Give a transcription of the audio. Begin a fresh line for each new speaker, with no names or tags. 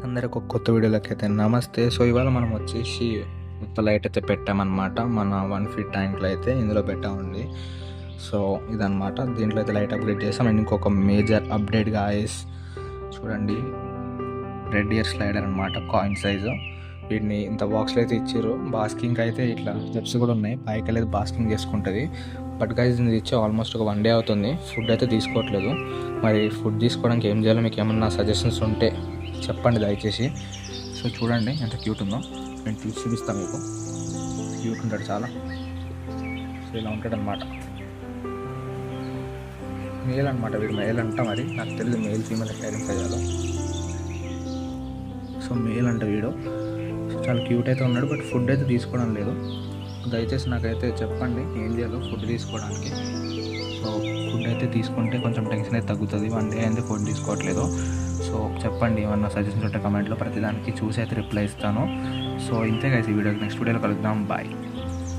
అందరికి ఒక కొత్త వీడియోలోకి అయితే నమస్తే. సో ఇవాళ మనం వచ్చేసి కొత్త లైట్ అయితే పెట్టామన్నమాట. మన 1 ఫీట్ ట్యాంక్లో అయితే ఇందులో పెట్టామండి. సో ఇదన్నమాట, దీంట్లో అయితే లైట్ అప్గ్రేడ్ చేస్తాం. అండ్ ఇంకొక మేజర్ అప్డేట్ గాయస్, చూడండి, రెడ్ ఇయర్ స్లైడర్ అనమాట, కాయిన్ సైజు. వీటిని ఇంత బాక్స్లో అయితే ఇచ్చారు. బాస్కింగ్ అయితే ఇట్లా స్టెప్స్ కూడా ఉన్నాయి, పైకి వెళ్ళేది బాస్కింగ్ చేసుకుంటుంది. బట్ గైజ్ ఇది ఇచ్చి ఆల్మోస్ట్ ఒక 1 డే అవుతుంది. ఫుడ్ అయితే తీసుకోవట్లేదు. మరి ఫుడ్ తీసుకోవడానికి ఏం చేయాలో మీకు ఏమన్నా సజెషన్స్ ఉంటే చెప్పండి దయచేసి. సో చూడండి ఎంత క్యూట్ ఉందో, నేను తీసి చూపిస్తాను మీకు. క్యూట్ ఉంటాడు చాలా. సో ఇలా ఉంటాడు అనమాట. మేల్ అనమాట, వీడు మేల్ అంట. మరి నాకు తెలియదు మేల్ ఫీమేల్ ఐడెంటిఫై చేయాలో. సో మేల్ అంట వీడు. సో చాలా క్యూట్ అయితే ఉన్నాడు, బట్ ఫుడ్ అయితే తీసుకోవడం లేదు. దయచేసి నాకైతే చెప్పండి ఏం చేయాలో ఫుడ్ తీసుకోవడానికి. సో ఫుడ్ అయితే తీసుకుంటే కొంచెం టెన్షన్ అయితే తగ్గుతుంది. 1 డే అయితే ఫుడ్ తీసుకోవట్లేదు. సో చెప్పండి, ఏమన్నా సజెషన్స్ ఉంటే కమెంట్లో ప్రతిదానికి చూసి అయితే రిప్లై ఇస్తాను. సో ఇంతే గైస్, ఈ వీడియోకి నెక్స్ట్ వీడియోలో కలుద్దాం. బాయ్.